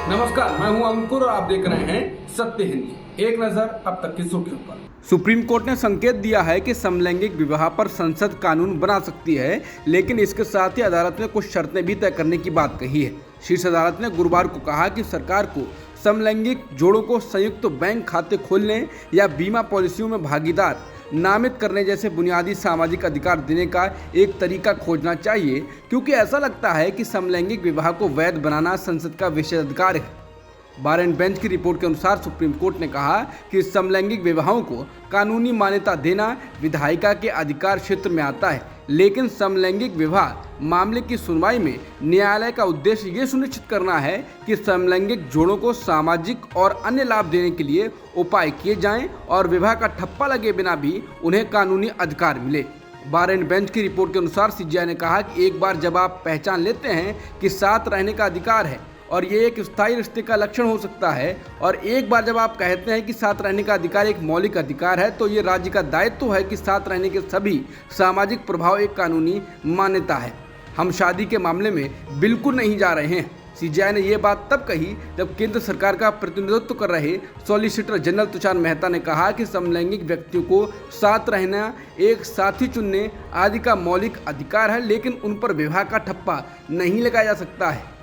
नमस्कार, मैं हूं अंकुर और आप देख रहे हैं सत्य हिंदी। एक नजर अब तक की सुर्खियों पर। सुप्रीम कोर्ट ने संकेत दिया है कि समलैंगिक विवाह पर संसद कानून बना सकती है, लेकिन इसके साथ ही अदालत ने कुछ शर्तें भी तय करने की बात कही है। शीर्ष अदालत ने गुरुवार को कहा कि सरकार को समलैंगिक जोड़ों को संयुक्त बैंक खाते खोलने या बीमा पॉलिसियों में भागीदार नामित करने जैसे बुनियादी सामाजिक अधिकार देने का एक तरीका खोजना चाहिए, क्योंकि ऐसा लगता है कि समलैंगिक विवाह को वैध बनाना संसद का विशेषाधिकार है। बार एंड बेंच की रिपोर्ट के अनुसार सुप्रीम कोर्ट ने कहा कि समलैंगिक विवाहों को कानूनी मान्यता देना विधायिका के अधिकार क्षेत्र में आता है, लेकिन समलैंगिक विवाह मामले की सुनवाई में न्यायालय का उद्देश्य ये सुनिश्चित करना है कि समलैंगिक जोड़ों को सामाजिक और अन्य लाभ देने के लिए उपाय किए जाएं और विवाह का ठप्पा लगे बिना भी उन्हें कानूनी अधिकार मिले। बार एंड बेंच की रिपोर्ट के अनुसार सीजेआई ने कहा कि एक बार जब आप पहचान लेते हैं कि साथ रहने का अधिकार है और ये एक स्थायी रिश्ते का लक्षण हो सकता है, और एक बार जब आप कहते हैं कि साथ रहने का अधिकार एक मौलिक अधिकार है, तो ये राज्य का दायित्व है कि साथ रहने के सभी सामाजिक प्रभाव एक कानूनी मान्यता है। हम शादी के मामले में बिल्कुल नहीं जा रहे हैं। सीजेआई ने ये बात तब कही जब केंद्र सरकार का प्रतिनिधित्व कर रहे सॉलिसिटर जनरल तुषार मेहता ने कहा कि समलैंगिक व्यक्तियों को साथ रहना, एक साथी चुनने आदि का मौलिक अधिकार है, लेकिन उन पर विवाह का ठप्पा नहीं लगाया जा सकता है।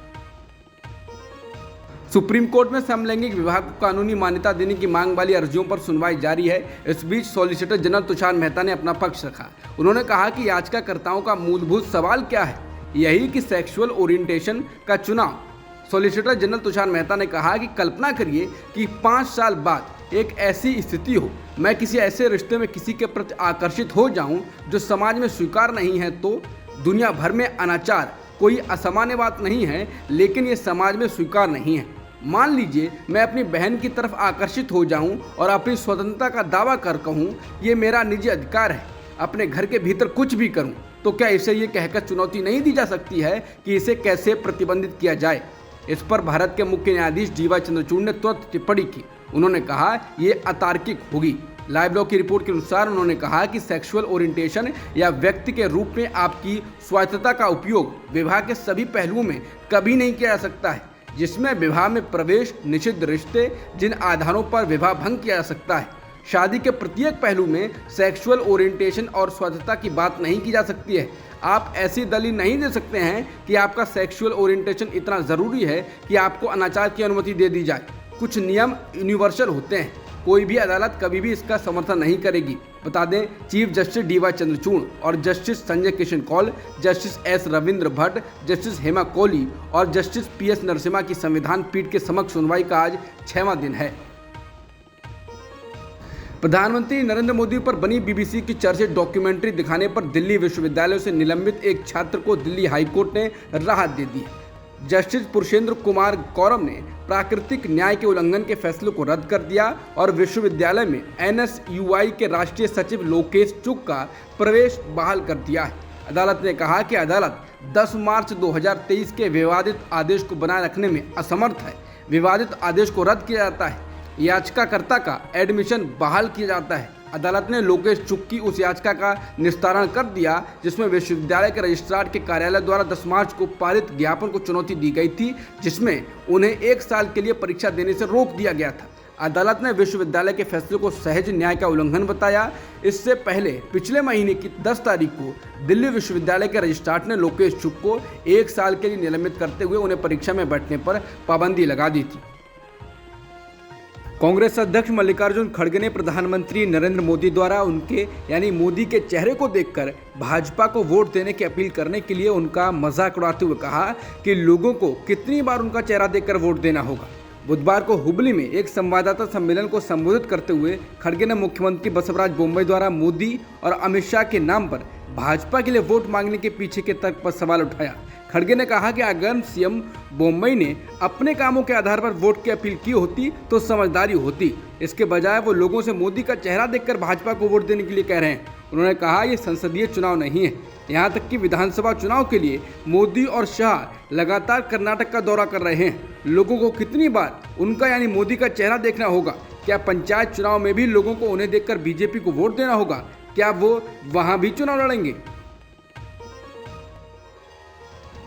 सुप्रीम कोर्ट में समलैंगिक विवाह को कानूनी मान्यता देने की मांग वाली अर्जियों पर सुनवाई जारी है। इस बीच सॉलिसिटर जनरल तुषार मेहता ने अपना पक्ष रखा। उन्होंने कहा कि याचिकाकर्ताओं का मूलभूत सवाल क्या है, यही कि सेक्सुअल ओरिएंटेशन का चुनाव। सॉलिसिटर जनरल तुषार मेहता ने कहा कि कल्पना करिए कि 5 साल बाद एक ऐसी स्थिति हो, मैं किसी ऐसे रिश्ते में किसी के प्रति आकर्षित हो जाऊं जो समाज में स्वीकार नहीं है। तो दुनिया भर में अनाचार कोई असामान्य बात नहीं है, लेकिन ये समाज में स्वीकार नहीं है। मान लीजिए मैं अपनी बहन की तरफ आकर्षित हो जाऊं और अपनी स्वतंत्रता का दावा कर कहूं ये मेरा निजी अधिकार है, अपने घर के भीतर कुछ भी करूं, तो क्या इसे ये कहकर चुनौती नहीं दी जा सकती है कि इसे कैसे प्रतिबंधित किया जाए? इस पर भारत के मुख्य न्यायाधीश डीवाई चंद्रचूड़ ने तुरंत टिप्पणी की। उन्होंने कहा ये अतार्किक होगी। लाइव लॉ की रिपोर्ट के अनुसार उन्होंने कहा कि सेक्सुअल ओरिएंटेशन या व्यक्ति के रूप में आपकी स्वायत्तता का उपयोग विवाह के सभी पहलुओं में कभी नहीं किया जा सकता है, जिसमें विवाह में प्रवेश, निषिद्ध रिश्ते, जिन आधारों पर विवाह भंग किया जा सकता है। शादी के प्रत्येक पहलू में सेक्सुअल ओरिएंटेशन और स्वायत्तता की बात नहीं की जा सकती है। आप ऐसी दलील नहीं दे सकते हैं कि आपका सेक्सुअल ओरिएंटेशन इतना ज़रूरी है कि आपको अनाचार की अनुमति दे दी जाए। कुछ नियम यूनिवर्सल होते हैं, कोई भी अदालत कभी भी इसका समर्थन नहीं करेगी। बता दें, चीफ जस्टिस डीवाई चंद्रचूड़ और justice Sanjay Kishan Kaul, justice S Ravindra Bhat, justice Hema Kohli और जस्टिस पीएस नरसिम्हा की संविधान पीठ के समक्ष सुनवाई का आज 6वां दिन है। प्रधानमंत्री नरेंद्र मोदी पर बनी बीबीसी की चर्चित डॉक्यूमेंट्री दिखाने पर दिल्ली विश्वविद्यालय से निलंबित एक छात्र को दिल्ली हाईकोर्ट ने राहत दे दी है। जस्टिस पुरुषेंद्र कुमार गौरव ने प्राकृतिक न्याय के उल्लंघन के फैसले को रद्द कर दिया और विश्वविद्यालय में एनएसयूआई के राष्ट्रीय सचिव लोकेश चुग का प्रवेश बहाल कर दिया है। अदालत ने कहा कि अदालत 10 मार्च 2023 के विवादित आदेश को बनाए रखने में असमर्थ है। विवादित आदेश को रद्द किया जाता है, याचिकाकर्ता का एडमिशन बहाल किया जाता है। अदालत ने लोकेश चुग की उस याचिका का निस्तारण कर दिया जिसमें विश्वविद्यालय के रजिस्ट्रार के कार्यालय द्वारा 10 मार्च को पारित ज्ञापन को चुनौती दी गई थी, जिसमें उन्हें 1 साल के लिए परीक्षा देने से रोक दिया गया था। अदालत ने विश्वविद्यालय के फैसले को सहज न्याय का उल्लंघन बताया। इससे पहले पिछले महीने की 10 तारीख को दिल्ली विश्वविद्यालय के रजिस्ट्रार ने लोकेश चुग को 1 साल के लिए निलंबित करते हुए उन्हें परीक्षा में बैठने पर पाबंदी लगा दी थी। कांग्रेस अध्यक्ष मल्लिकार्जुन खड़गे ने प्रधानमंत्री नरेंद्र मोदी द्वारा उनके यानी मोदी के चेहरे को देखकर भाजपा को वोट देने की अपील करने के लिए उनका मजाक उड़ाते हुए कहा कि लोगों को कितनी बार उनका चेहरा देखकर वोट देना होगा। बुधवार को हुबली में एक संवाददाता सम्मेलन को संबोधित करते हुए खड़गे ने मुख्यमंत्री बसवराज बोम्मई द्वारा मोदी और अमित शाह के नाम पर भाजपा के लिए वोट मांगने के पीछे के तर्क पर सवाल उठाया। खड़गे ने कहा कि अगर सीएम बोम्मई ने अपने कामों के आधार पर वोट की अपील की होती तो समझदारी होती, इसके बजाय वो लोगों से मोदी का चेहरा देखकर भाजपा को वोट देने के लिए कह रहे हैं। उन्होंने कहा ये संसदीय चुनाव नहीं है, यहाँ तक कि विधानसभा चुनाव के लिए मोदी और शाह लगातार कर्नाटक का दौरा कर रहे हैं। लोगों को कितनी बार उनका यानी मोदी का चेहरा देखना होगा? क्या पंचायत चुनाव में भी लोगों को उन्हें देखकर बीजेपी को वोट देना होगा? क्या वो वहाँ भी चुनाव लड़ेंगे?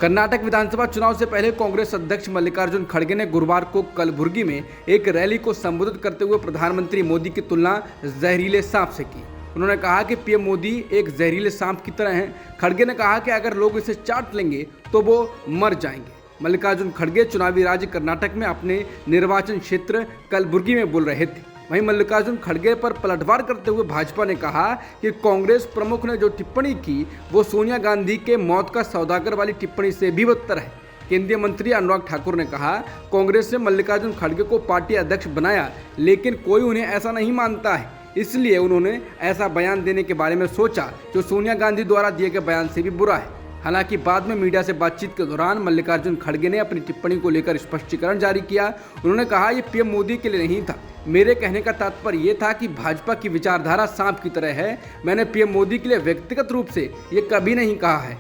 कर्नाटक विधानसभा चुनाव से पहले कांग्रेस अध्यक्ष मल्लिकार्जुन खड़गे ने गुरुवार को कलबुर्गी में एक रैली को संबोधित करते हुए प्रधानमंत्री मोदी की तुलना जहरीले सांप से की। उन्होंने कहा कि पीएम मोदी एक जहरीले सांप की तरह हैं। खड़गे ने कहा कि अगर लोग इसे चाट लेंगे तो वो मर जाएंगे। मल्लिकार्जुन खड़गे चुनावी राज्य कर्नाटक में अपने निर्वाचन क्षेत्र कलबुर्गी में बोल रहे थे। वहीं मल्लिकार्जुन खड़गे पर पलटवार करते हुए भाजपा ने कहा कि कांग्रेस प्रमुख ने जो टिप्पणी की वो सोनिया गांधी के मौत का सौदागर वाली टिप्पणी से भी बदतर है। केंद्रीय मंत्री अनुराग ठाकुर ने कहा, कांग्रेस ने मल्लिकार्जुन खड़गे को पार्टी अध्यक्ष बनाया, लेकिन कोई उन्हें ऐसा नहीं मानता है, इसलिए उन्होंने ऐसा बयान देने के बारे में सोचा जो सोनिया गांधी द्वारा दिए गए बयान से भी बुरा है। हालांकि बाद में मीडिया से बातचीत के दौरान मल्लिकार्जुन खड़गे ने अपनी टिप्पणी को लेकर स्पष्टीकरण जारी किया। उन्होंने कहा, ये पीएम मोदी के लिए नहीं था, मेरे कहने का तात्पर्य ये था कि भाजपा की विचारधारा सांप की तरह है। मैंने पीएम मोदी के लिए व्यक्तिगत रूप से ये कभी नहीं कहा है।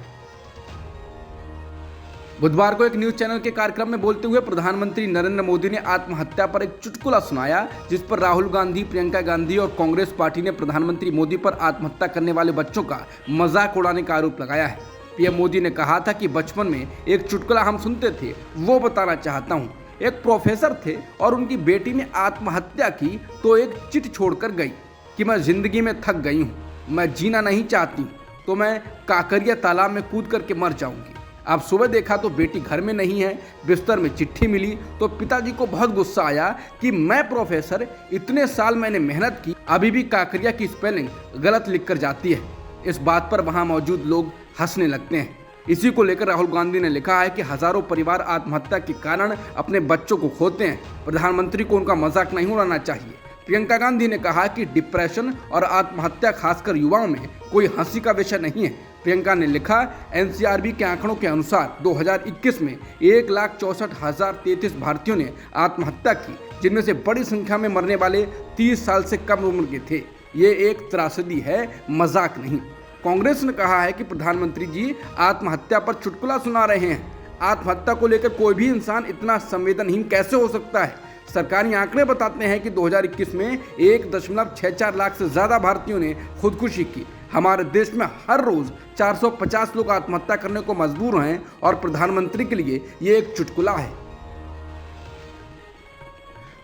बुधवार को एक न्यूज चैनल के कार्यक्रम में बोलते हुए प्रधानमंत्री नरेंद्र मोदी ने आत्महत्या पर एक चुटकुला सुनाया, जिस पर राहुल गांधी, प्रियंका गांधी और कांग्रेस पार्टी ने प्रधानमंत्री मोदी पर आत्महत्या करने वाले बच्चों का मजाक उड़ाने का आरोप लगाया है। पीएम मोदी ने कहा था कि बचपन में एक चुटकुला हम सुनते थे, वो बताना चाहता हूँ। एक प्रोफेसर थे और उनकी बेटी ने आत्महत्या की तो एक चिट छोड़कर गई कि मैं जिंदगी में थक गई हूँ, मैं जीना नहीं चाहती, तो मैं काकरिया तालाब में कूद करके मर जाऊंगी। अब सुबह देखा तो बेटी घर में नहीं है, बिस्तर में चिट्ठी मिली तो पिताजी को बहुत गुस्सा आया कि मैं प्रोफेसर, इतने साल मैंने मेहनत की, अभी भी काकरिया की स्पेलिंग गलत लिख कर जाती है। इस बात पर वहाँ मौजूद लोग हंसने लगते हैं। इसी को लेकर राहुल गांधी ने लिखा है कि हजारों परिवार आत्महत्या के कारण अपने बच्चों को खोते हैं, प्रधानमंत्री को उनका मजाक नहीं उड़ाना चाहिए। प्रियंका गांधी ने कहा कि डिप्रेशन और आत्महत्या खासकर युवाओं में कोई हंसी का विषय नहीं है। प्रियंका ने लिखा, एनसीआरबी के आंकड़ों के अनुसार 2021 में 1,64,033 भारतीयों ने आत्महत्या की, जिनमें से बड़ी संख्या में मरने वाले 30 साल से कम उम्र के थे। ये एक त्रासदी है, मजाक नहीं। कांग्रेस ने कहा है कि प्रधानमंत्री जी आत्महत्या पर चुटकुला सुना रहे हैं। आत्महत्या को लेकर कोई भी इंसान इतना संवेदनहीन कैसे हो सकता है। सरकारी आंकड़े बताते हैं कि 2021 में 1.64 लाख से ज़्यादा भारतीयों ने खुदकुशी की। हमारे देश में हर रोज़ 450 लोग आत्महत्या करने को मजबूर हैं और प्रधानमंत्री के लिए ये एक चुटकुला है।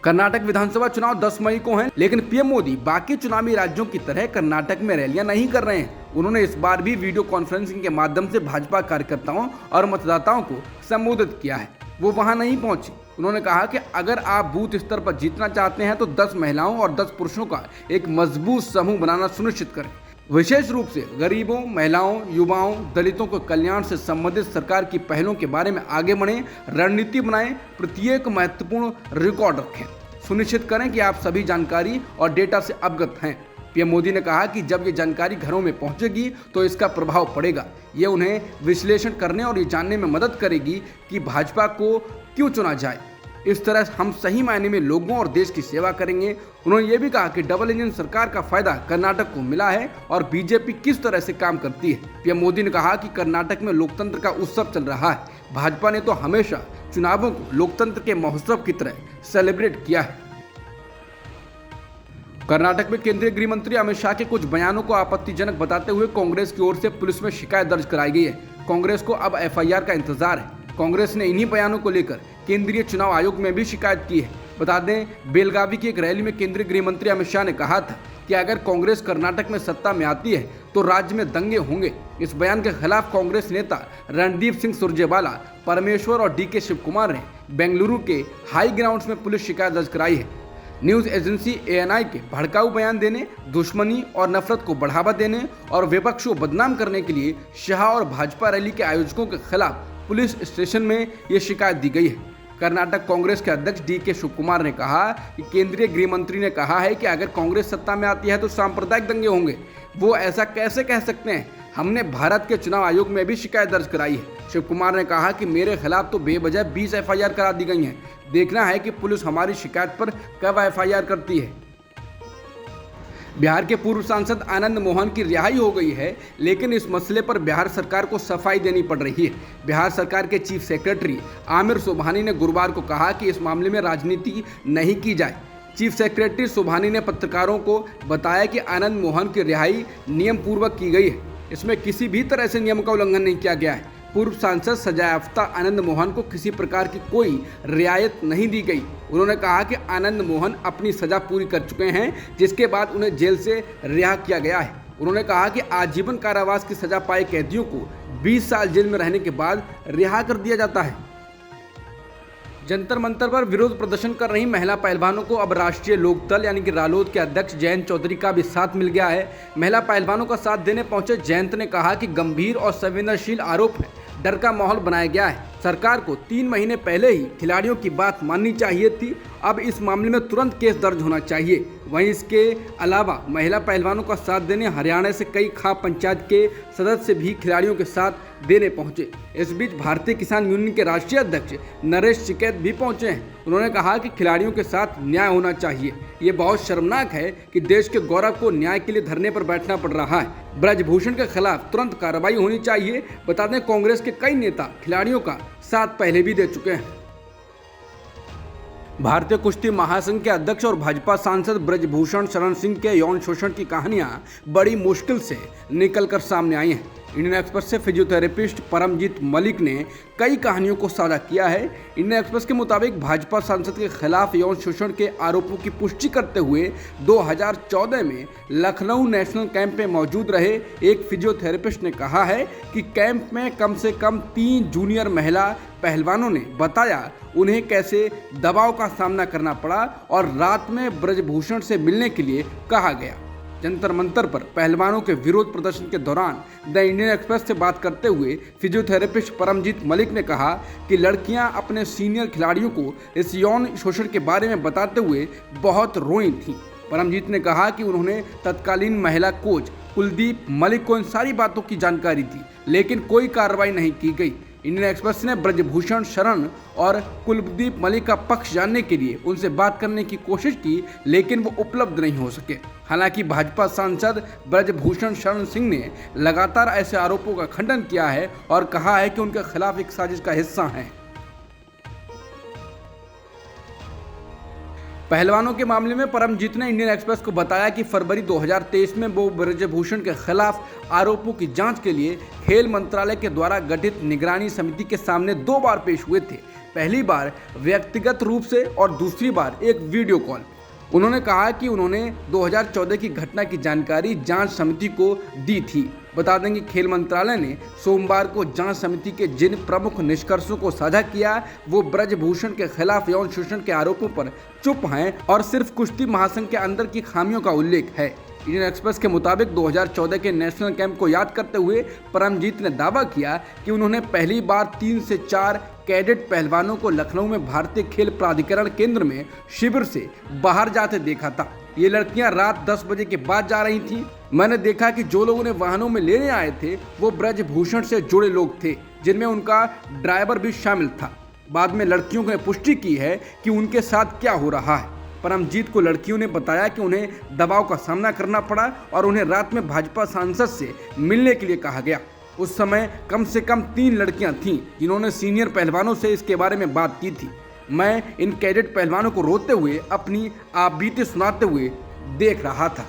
कर्नाटक विधानसभा चुनाव 10 मई को हैं, लेकिन पीएम मोदी बाकी चुनावी राज्यों की तरह कर्नाटक में रैलियां नहीं कर रहे हैं। उन्होंने इस बार भी वीडियो कॉन्फ्रेंसिंग के माध्यम से भाजपा कार्यकर्ताओं और मतदाताओं को संबोधित किया है। वो वहां नहीं पहुंचे। उन्होंने कहा कि अगर आप बूथ स्तर पर जीतना चाहते हैं तो 10 महिलाओं और 10 पुरुषों का एक मजबूत समूह बनाना सुनिश्चित करें। विशेष रूप से गरीबों, महिलाओं, युवाओं, दलितों के कल्याण से संबंधित सरकार की पहलों के बारे में आगे बढ़ें, रणनीति बनाएं, प्रत्येक महत्वपूर्ण रिकॉर्ड रखें, सुनिश्चित करें कि आप सभी जानकारी और डेटा से अवगत हैं। पीएम मोदी ने कहा कि जब ये जानकारी घरों में पहुंचेगी तो इसका प्रभाव पड़ेगा। ये उन्हें विश्लेषण करने और ये जानने में मदद करेगी कि भाजपा को क्यों चुना जाए। इस तरह हम सही मायने में लोगों और देश की सेवा करेंगे। उन्होंने ये भी कहा कि डबल इंजन सरकार का फायदा कर्नाटक को मिला है और बीजेपी किस तरह से काम करती है। पीएम मोदी ने कहा कि कर्नाटक में लोकतंत्र का उत्सव चल रहा है। भाजपा ने तो हमेशा चुनावों को लोकतंत्र के महोत्सव की तरह सेलिब्रेट किया है। कर्नाटक में केंद्रीय गृह मंत्री अमित शाह के कुछ बयानों को आपत्तिजनक बताते हुए कांग्रेस की ओर से पुलिस में शिकायत दर्ज कराई गई है। कांग्रेस को अब एफआईआर का इंतजार है। कांग्रेस ने इन्हीं बयानों को लेकर केंद्रीय चुनाव आयोग में भी शिकायत की है। बता दें, बेलगावी की एक रैली में केंद्रीय गृह मंत्री अमित शाह ने कहा था कि अगर कांग्रेस कर्नाटक में सत्ता में आती है तो राज्य में दंगे होंगे। इस बयान के खिलाफ कांग्रेस नेता रणदीप सिंह सुरजेवाला, परमेश्वर और डीके शिवकुमार ने बेंगलुरु के हाई ग्राउंड्स में पुलिस शिकायत दर्ज कराई है। न्यूज़ एजेंसी एएनआई के भड़काऊ बयान देने, दुश्मनी और नफरत को बढ़ावा देने और विपक्ष को बदनाम करने के लिए शाह और भाजपा रैली के आयोजकों के खिलाफ पुलिस स्टेशन में ये शिकायत दी गई है। कर्नाटक कांग्रेस के अध्यक्ष डीके शिवकुमार ने कहा कि केंद्रीय गृह मंत्री ने कहा है कि अगर कांग्रेस सत्ता में आती है तो सांप्रदायिक दंगे होंगे। वो ऐसा कैसे कह सकते हैं? हमने भारत के चुनाव आयोग में भी शिकायत दर्ज कराई है। शिवकुमार ने कहा कि मेरे खिलाफ तो बेवजह 20 एफआईआर करा दी गई हैं। देखना है कि पुलिस हमारी शिकायत पर कब एफआईआर करती है। बिहार के पूर्व सांसद आनंद मोहन की रिहाई हो गई है, लेकिन इस मसले पर बिहार सरकार को सफाई देनी पड़ रही है। बिहार सरकार के चीफ सेक्रेटरी आमिर सुबहानी ने गुरुवार को कहा कि इस मामले में राजनीति नहीं की जाए। चीफ सेक्रेटरी सुबहानी ने पत्रकारों को बताया कि आनंद मोहन की रिहाई नियम पूर्वक की गई है। इसमें किसी भी तरह से नियम का उल्लंघन नहीं किया गया है। पूर्व सांसद सजायाफ्ता आनंद मोहन को किसी प्रकार की कोई रियायत नहीं दी गई। उन्होंने कहा कि आनंद मोहन अपनी सजा पूरी कर चुके हैं, जिसके बाद उन्हें जेल से रिहा किया गया है। उन्होंने कहा कि आजीवन कारावास की सजा पाए कैदियों को 20 साल जेल में रहने के बाद रिहा कर दिया जाता है। जंतर मंतर पर विरोध प्रदर्शन कर रही महिला पहलवानों को अब राष्ट्रीय लोकदल यानी कि रालोद के अध्यक्ष जयंत चौधरी का भी साथ मिल गया है। महिला पहलवानों का साथ देने पहुंचे जयंत ने कहा कि गंभीर और संवेदनशील आरोप है, डर का माहौल बनाया गया है। सरकार को 3 महीने पहले ही खिलाड़ियों की बात माननी चाहिए थी। अब इस मामले में तुरंत केस दर्ज होना चाहिए। वहीं इसके अलावा महिला पहलवानों का साथ देने हरियाणा से कई खाप पंचायत के सदस्य भी खिलाड़ियों के साथ देने पहुंचे। इस बीच भारतीय किसान यूनियन के राष्ट्रीय अध्यक्ष नरेश टिकैत भी पहुंचे हैं। उन्होंने कहा कि खिलाड़ियों के साथ न्याय होना चाहिए। ये बहुत शर्मनाक है कि देश के गौरव को न्याय के लिए धरने पर बैठना पड़ रहा है। ब्रजभूषण के खिलाफ तुरंत कार्रवाई होनी चाहिए। बता दें, कांग्रेस के कई नेता खिलाड़ियों का साथ पहले भी दे चुके हैं। भारतीय कुश्ती महासंघ के अध्यक्ष और भाजपा सांसद ब्रजभूषण शरण सिंह के यौन शोषण की कहानियां बड़ी मुश्किल से निकलकर सामने आई हैं। इंडियन एक्सप्रेस से फिजियोथेरेपिस्ट परमजीत मलिक ने कई कहानियों को साझा किया है। इंडियन एक्सप्रेस के मुताबिक भाजपा सांसद के खिलाफ यौन शोषण के आरोपों की पुष्टि करते हुए 2014 में लखनऊ नेशनल कैंप में मौजूद रहे एक फिजियोथेरेपिस्ट ने कहा है कि कैंप में कम से कम 3 जूनियर महिला पहलवानों ने बताया उन्हें कैसे दबाव का सामना करना पड़ा और रात में ब्रजभूषण से मिलने के लिए कहा गया। जंतर मंतर पर पहलवानों के विरोध प्रदर्शन के दौरान द इंडियन एक्सप्रेस से बात करते हुए फिजियोथेरेपिस्ट परमजीत मलिक ने कहा कि लड़कियां अपने सीनियर खिलाड़ियों को इस यौन शोषण के बारे में बताते हुए बहुत रोई थीं। परमजीत ने कहा कि उन्होंने तत्कालीन महिला कोच कुलदीप मलिक को इन सारी बातों की जानकारी दी, लेकिन कोई कार्रवाई नहीं की गई। इंडियन एक्सप्रेस ने ब्रजभूषण शरण और कुलदीप मलिक का पक्ष जानने के लिए उनसे बात करने की कोशिश की, लेकिन वो उपलब्ध नहीं हो सके। हालांकि भाजपा सांसद ब्रजभूषण शरण सिंह ने लगातार ऐसे आरोपों का खंडन किया है और कहा है कि उनके खिलाफ एक साजिश का हिस्सा हैं। पहलवानों के मामले में परमजीत ने इंडियन एक्सप्रेस को बताया कि फरवरी 2023 में वो ब्रजभूषण के खिलाफ आरोपों की जांच के लिए खेल मंत्रालय के द्वारा गठित निगरानी समिति के सामने 2 बार पेश हुए थे। पहली बार व्यक्तिगत रूप से और दूसरी बार एक वीडियो कॉल। उन्होंने कहा कि उन्होंने 2014 की घटना की जानकारी जांच समिति को दी थी। बता दें कि खेल मंत्रालय ने सोमवार को जांच समिति के जिन प्रमुख निष्कर्षों को साझा किया वो ब्रजभूषण के खिलाफ यौन शोषण के आरोपों पर चुप हैं और सिर्फ कुश्ती महासंघ के अंदर की खामियों का उल्लेख है। इंडियन एक्सप्रेस के मुताबिक 2014 के नेशनल कैंप को याद करते हुए परमजीत ने दावा किया कि उन्होंने पहली बार 3 से 4 कैडेट पहलवानों को लखनऊ में भारतीय खेल प्राधिकरण केंद्र में शिविर से बाहर जाते देखा था। ये लड़कियां रात 10 बजे के बाद जा रही थीं। मैंने देखा कि जो लोग उन्हें वाहनों में लेने आए थे वो ब्रजभूषण से जुड़े लोग थे, जिनमें उनका ड्राइवर भी शामिल था। बाद में लड़कियों ने पुष्टि की है कि उनके साथ क्या हो रहा है। परमजीत को लड़कियों ने बताया कि उन्हें दबाव का सामना करना पड़ा और उन्हें रात में भाजपा सांसद से मिलने के लिए कहा गया। उस समय कम से कम 3 लड़कियां थीं जिन्होंने सीनियर पहलवानों से इसके बारे में बात की थी। मैं इन कैडेट पहलवानों को रोते हुए अपनी आपबीती सुनाते हुए देख रहा था।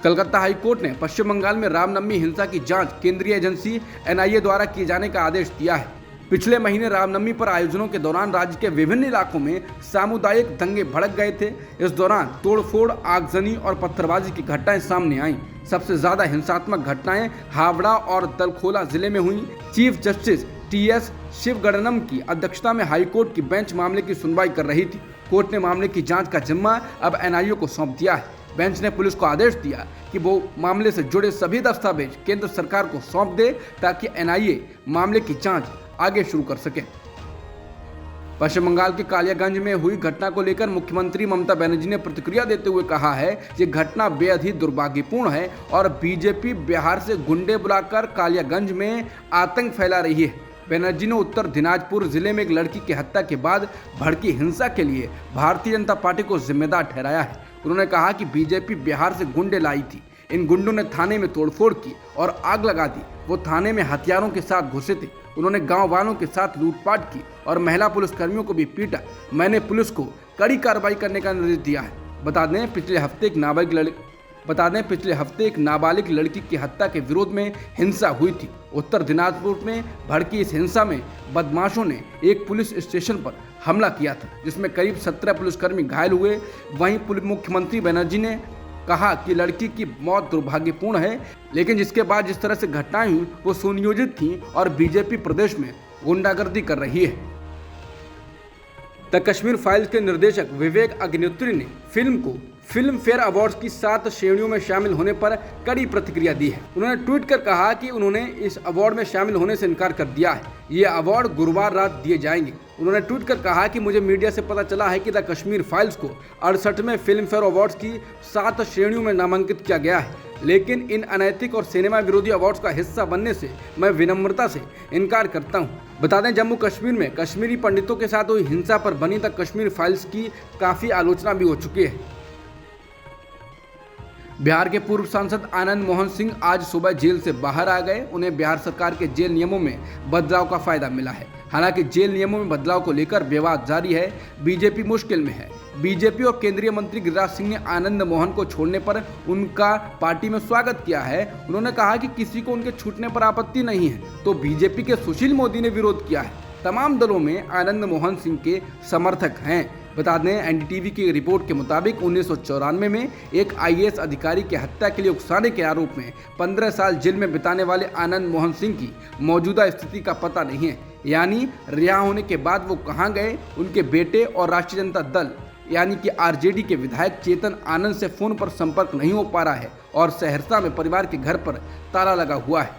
कलकत्ता हाई कोर्ट ने पश्चिम बंगाल में रामनवमी हिंसा की जांच केंद्रीय एजेंसी एनआईए द्वारा किए जाने का आदेश दिया है। पिछले महीने रामनवमी पर आयोजनों के दौरान राज्य के विभिन्न इलाकों में सामुदायिक दंगे भड़क गए थे। इस दौरान तोड़फोड़, आगजनी और पत्थरबाजी की घटनाएं सामने आईं। सबसे ज्यादा हिंसात्मक घटनाएं हावड़ा और दलखोला जिले में हुई। चीफ जस्टिस टीएस शिवगणनम की अध्यक्षता में हाईकोर्ट की बेंच मामले की सुनवाई कर रही थी। कोर्ट ने मामले की जांच का जिम्मा अब एनआईए को सौंप दिया है। बेंच ने पुलिस को आदेश दिया कि वो मामले से जुड़े सभी दस्तावेज केंद्र सरकार को सौंप दे ताकि एनआईए मामले की जांच आगे शुरू कर सके। पश्चिम बंगाल के कालियागंज में हुई घटना को लेकर मुख्यमंत्री ममता बनर्जी ने प्रतिक्रिया देते हुए कहा है कि घटना बेहद ही दुर्भाग्यपूर्ण है और बीजेपी बिहार से गुंडे बुलाकर कालियागंज में आतंक फैला रही है। बनर्जी ने उत्तर दिनाजपुर जिले में एक लड़की की हत्या के बाद भड़की हिंसा के लिए भारतीय जनता पार्टी को जिम्मेदार ठहराया है। उन्होंने कहा कि बीजेपी बिहार से गुंडे लाई थी। इन गुंडों ने थाने में तोड़फोड़ की और आग लगा दी। वो थाने में हथियारों के साथ घुसे थे। उन्होंने गांव वालों के साथ लूटपाट की और महिला पुलिसकर्मियों को भी पीटा। मैंने पुलिस को कड़ी कार्रवाई करने का निर्देश दिया है। बता दें, पिछले हफ्ते एक नाबालिग बता दें, पिछले हफ्ते एक नाबालिग लड़की की हत्या के विरोध में हिंसा हुई थी। उत्तर दिनाजपुर में भड़की इस हिंसा में बदमाशों ने एक पुलिस स्टेशन पर हमला किया था, जिसमें करीब 17 पुलिसकर्मी घायल हुए। वहीं मुख्यमंत्री बनर्जी ने कहा कि लड़की की मौत दुर्भाग्यपूर्ण है, लेकिन जिसके बाद जिस तरह से घटनाएं हुई वो सुनियोजित थी और बीजेपी प्रदेश में गुंडागर्दी कर रही है। द कश्मीर फाइल्स के निर्देशक विवेक अग्निहोत्री ने फिल्म को फिल्म फेयर अवार्ड्स की 7 श्रेणियों में शामिल होने पर कड़ी प्रतिक्रिया दी है। उन्होंने ट्वीट कर कहा कि उन्होंने इस अवार्ड में शामिल होने से इनकार कर दिया है। ये अवार्ड गुरुवार रात दिए जाएंगे। उन्होंने ट्वीट कर कहा कि मुझे मीडिया से पता चला है कि द कश्मीर फाइल्स को 68वें फिल्म फेयर अवार्ड्स की 7 श्रेणियों में नामांकित किया गया है, लेकिन इन अनैतिक और सिनेमा विरोधी अवार्ड्स का हिस्सा बनने से मैं विनम्रता से इनकार करता हूं। बता दें, जम्मू कश्मीर में कश्मीरी पंडितों के साथ हुई हिंसा पर बनी द कश्मीर फाइल्स की काफ़ी आलोचना भी हो चुकी है। बिहार के पूर्व सांसद आनंद मोहन सिंह आज सुबह जेल से बाहर आ गए। उन्हें बिहार सरकार के जेल नियमों में बदलाव का फायदा मिला है। हालांकि जेल नियमों में बदलाव को लेकर विवाद जारी है। बीजेपी मुश्किल में है। बीजेपी और केंद्रीय मंत्री गिरिराज सिंह ने आनंद मोहन को छोड़ने पर उनका पार्टी में स्वागत किया है। उन्होंने कहा कि किसी को उनके छूटने पर आपत्ति नहीं है, तो बीजेपी के सुशील मोदी ने विरोध किया है। तमाम दलों में आनंद मोहन सिंह के समर्थक हैं। बता दें, एनडीटीवी की रिपोर्ट के मुताबिक 1994 में एक आईएएस अधिकारी की हत्या के लिए उकसाने के आरोप में 15 साल जेल में बिताने वाले आनंद मोहन सिंह की मौजूदा स्थिति का पता नहीं है। यानी रिहा होने के बाद वो कहां गए। उनके बेटे और राष्ट्रीय जनता दल यानी कि आरजेडी के विधायक चेतन आनंद से फोन पर संपर्क नहीं हो पा रहा है और सहरसा में परिवार के घर पर ताला लगा हुआ है।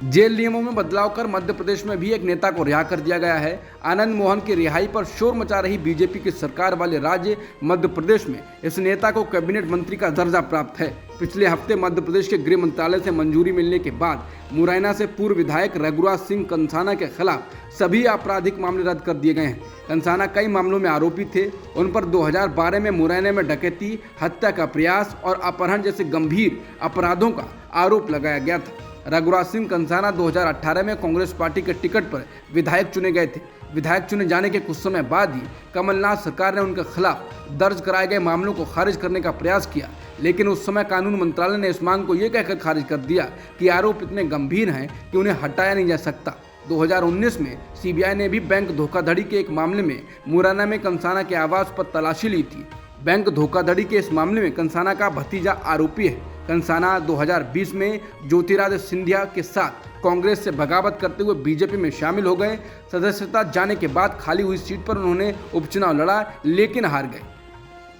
जेल नियमों में बदलाव कर मध्य प्रदेश में भी एक नेता को रिहा कर दिया गया है। आनंद मोहन की रिहाई पर शोर मचा रही बीजेपी की सरकार वाले राज्य मध्य प्रदेश में इस नेता को कैबिनेट मंत्री का दर्जा प्राप्त है। पिछले हफ्ते मध्य प्रदेश के गृह मंत्रालय से मंजूरी मिलने के बाद मुरैना से पूर्व विधायक रघुराज सिंह कंसाना के खिलाफ सभी आपराधिक मामले रद्द कर दिए गए हैं। कंसाना कई मामलों में आरोपी थे। उन पर 2012 में मुरैना में डकैती, हत्या का प्रयास और अपहरण जैसे गंभीर अपराधों का आरोप लगाया गया था। रघुराज सिंह कंसाना 2018 में कांग्रेस पार्टी के टिकट पर विधायक चुने गए थे। विधायक चुने जाने के कुछ समय बाद ही कमलनाथ सरकार ने उनके खिलाफ दर्ज कराए गए मामलों को खारिज करने का प्रयास किया, लेकिन उस समय कानून मंत्रालय ने इस मांग को ये कहकर खारिज कर दिया कि आरोप इतने गंभीर हैं कि उन्हें हटाया नहीं जा सकता। 2019 में सीबीआई ने भी बैंक धोखाधड़ी के एक मामले में मुरैना में कंसाना के आवास पर तलाशी ली थी। बैंक धोखाधड़ी के इस मामले में कंसाना का भतीजा आरोपी है। कंसाना 2020 में ज्योतिरादित्य सिंधिया के साथ कांग्रेस से बगावत करते हुए बीजेपी में शामिल हो गए। सदस्यता जाने के बाद खाली हुई सीट पर उन्होंने उपचुनाव लड़ा, लेकिन हार गए।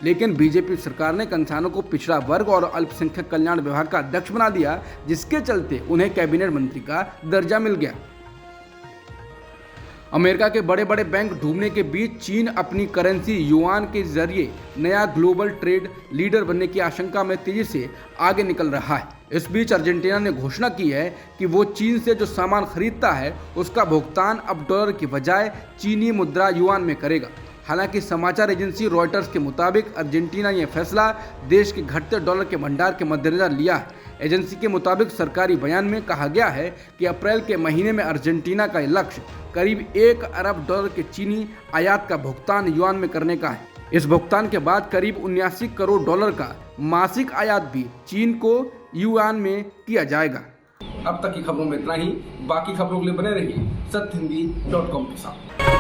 लेकिन बीजेपी सरकार ने कंसाना को पिछड़ा वर्ग और अल्पसंख्यक कल्याण विभाग का अध्यक्ष बना दिया, जिसके चलते उन्हें कैबिनेट मंत्री का दर्जा मिल गया। अमेरिका के बड़े बड़े बैंक डूबने के बीच चीन अपनी करेंसी युआन के जरिए नया ग्लोबल ट्रेड लीडर बनने की आशंका में तेजी से आगे निकल रहा है। इस बीच अर्जेंटीना ने घोषणा की है कि वो चीन से जो सामान खरीदता है उसका भुगतान अब डॉलर की बजाय चीनी मुद्रा युआन में करेगा। हालांकि समाचार एजेंसी रॉयटर्स के मुताबिक अर्जेंटीना ये फैसला देश के घटते डॉलर के भंडार के मद्देनजर लिया है। एजेंसी के मुताबिक सरकारी बयान में कहा गया है कि अप्रैल के महीने में अर्जेंटीना का लक्ष्य करीब 1 अरब डॉलर के चीनी आयात का भुगतान युआन में करने का है। इस भुगतान के बाद करीब 79 करोड़ डॉलर का मासिक आयात भी चीन को युआन में किया जाएगा। अब तक की खबरों में इतना ही। बाकी खबरों के लिए बने रहिए सत्यहिंदी.com के साथ।